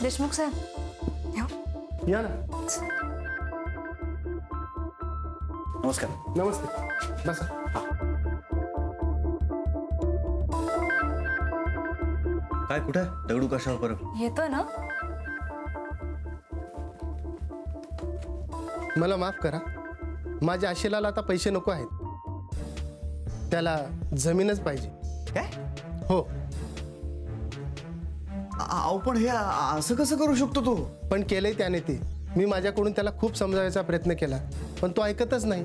देशमुख साहेब या ना. नमस्कार. नमस्ते, बसा. काय कुठे दगडू कशावर परत येतो ना. मला माफ करा, माझ्या आशेलाला आता पैसे नको आहेत, त्याला जमीनच पाहिजे. काय? हो. अहो पण हे असं कसं करू शकतो तू? पण केलंय त्याने ते. मी माझ्याकडून त्याला खूप समजावायचा प्रयत्न केला, पण तो ऐकतच नाही.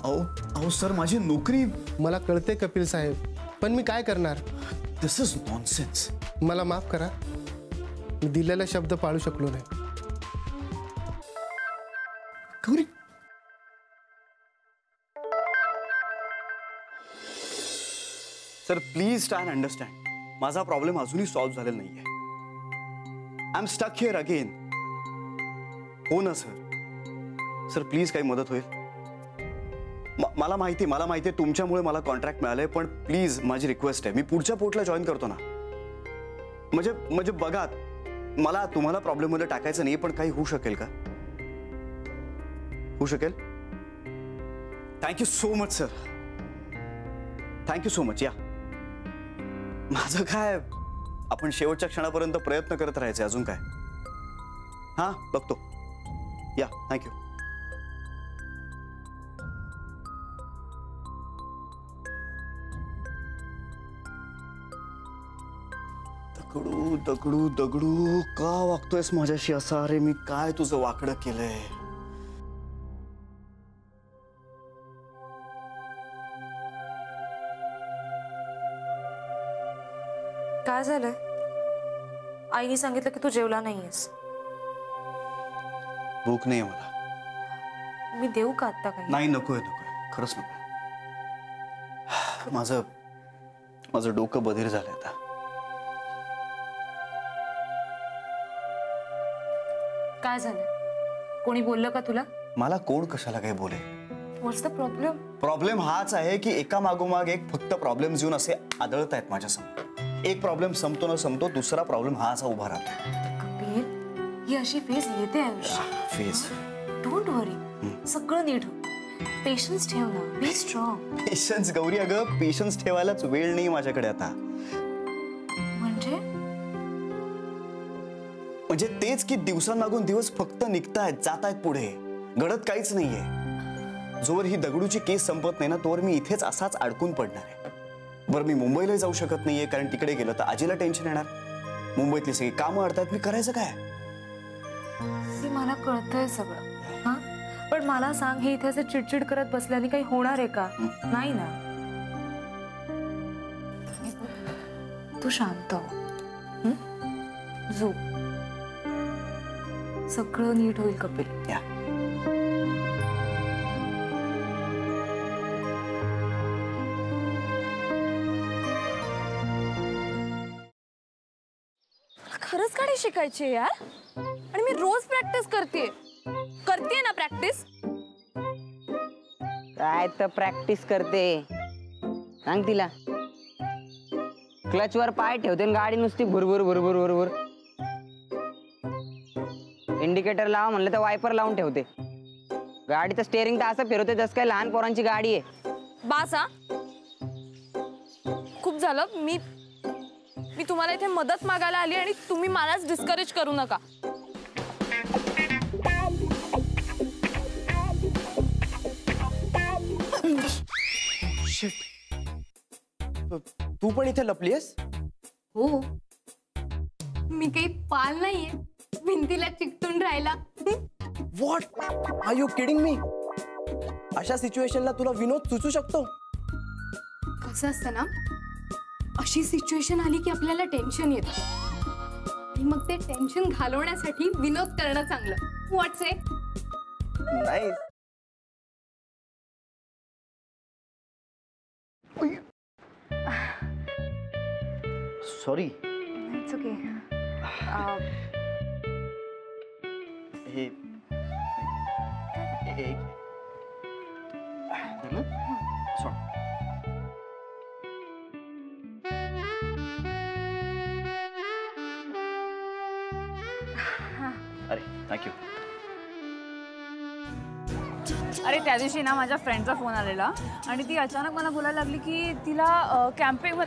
अहो अहो सर, माझी नोकरी. मला कळते कपिल साहेब, पण मी काय करणार? This is nonsense. मला माफ करा, मी दिलेला शब्द पाळू शकलो नाही. Gauri, sir please try and understand. माझा प्रॉब्लेम अजूनही सॉल्व्ह झालेला नाहीये. I am stuck here again. हो ना सर. सर प्लीज काही मदत होईल? मला माहिती तुमच्यामुळे मला कॉन्ट्रॅक्ट मिळालंय, पण प्लीज माझी रिक्वेस्ट आहे, मी पुढच्या पोर्टला जॉईन करतो ना. म्हणजे बघा, मला तुम्हाला प्रॉब्लेम मध्ये टाकायचं नाही, पण काही होऊ शकेल का? होऊ शकेल? Thank you so much sir. Thank you so much. या, माझं काय, आपण शेवटच्या क्षणापर्यंत प्रयत्न करत राहायचे, अजून काय. हां, बघतो. या, थँक्यू. दगडू दगडू दगडू, का वागतोयस माझ्याशी असा? अरे मी काय तुझं वाकडं केलंय? काय झालंय? आईने सांगितलं की तू जेवला नाहीयेस. भूक नाही मला. मी देऊ का आता काही? नाही, नकोय नकोय, खरंच नको. माझं डोकं बधीर झालंय आता. काय झालं? कोणी बोललं का तुला? मला कोण कशाला काही बोले? व्हॉट्स द प्रॉब्लेम? प्रॉब्लेम हाच आहे की एका मागोमाग एक फक्त प्रॉब्लेम येऊन असे आदळत आहेत माझ्यासमोर. एक प्रॉब्लेम संपतो न संपतो दुसरा प्रॉब्लेम हाच उभा राहतो. कपिल, ही अशी फेज येते आयुष्यात. फेज? डोंट वरी, सगळं नीट होईल. पेशन्स ठेव ना, बी स्ट्रॉंग. पेशन्स गौरी? अगं पेशन्स ठेवायलाच वेळ नाही माझ्याकडे आता. म्हणजे तेच की दिवसांमागून दिवस फक्त निघतायत, जातायत पुढे, घडत काहीच नाहीये. जोवर ही दगडूची केस संपत नाही ना, तोवर मी इथेच असाच अडकून पडणार आहे. बरं, मी मुंबईला जाऊ शकत नाहीये, कारण तिकडे गेलं तर आजीला टेन्शन येणार. मुंबईतली सगळी कामं अडतायत, मी करायचं काय? मला कळतंय सगळं, हा, पण मला सांग, हे इथे असं चिडचिड करत बसल्याने काही होणार आहे का? नाही ना. तू शांत हो, झोप, सगळं नीट होईल कपिल. या. खरंच गाडी शिकायची यार, आणि मी रोज प्रॅक्टिस करते ना. प्रॅक्टिस काय तर प्रॅक्टिस करते, सांग तिला. क्लच वर पाय ठेवते आणि गाडी नुसती भुरभुर भुरभुर भुरभुर. इंडिकेटर लावा म्हणलं तर वायपर लावून ठेवते. गाडीचं स्टेअरिंग तर असं फिरवते जसं काय लहान पोरांची गाडी आहे. बास हा, खूप झालं. मी तुम्हाला इथे मदत मागायला आली आणि तुम्ही मलाच डिस्करेज करू नका. तू पण इथे लपलीयस? हो, मी काही पाल नाहीये भिंतीला चिकटून राहिला. What are you kidding me? अशा सिच्युएशनला तुला विनोद सुचू शकतो? कसं असतं ना, अशी सिच्युएशन आली की आपल्याला टेन्शन येतं, आणि मग ते टेन्शन घालवण्यासाठी विनोद करणं चांगलं. व्हॉट्स ए? नाही. सॉरी. It's okay. हे अरे थँक्यू. अरे त्या दिवशी ना माझ्या फ्रेंडचा फोन आलेला आणि ती अचानक मला बोलायला लागली की तिला कॅम्पिंग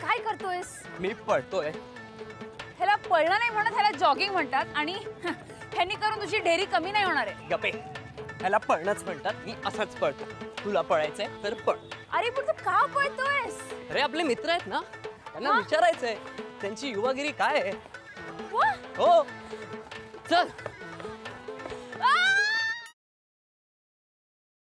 काय करतोयस? मी पळतोय. ह्याला पळणं नाही म्हणत, ह्याला जॉगिंग म्हणतात आणि ह्यांनी करून तुझी ढेरी कमी नाही होणार आहे. गपे, ह्याला पळणंच म्हणतात. मी असंच पळतो. तुला पळायचंय तर पळ. अरे पण तू का पळतोयस? अरे आपले मित्र आहेत ना, त्यांना विचारायचंय त्यांची युवागिरी काय आहे. वा, हो चल.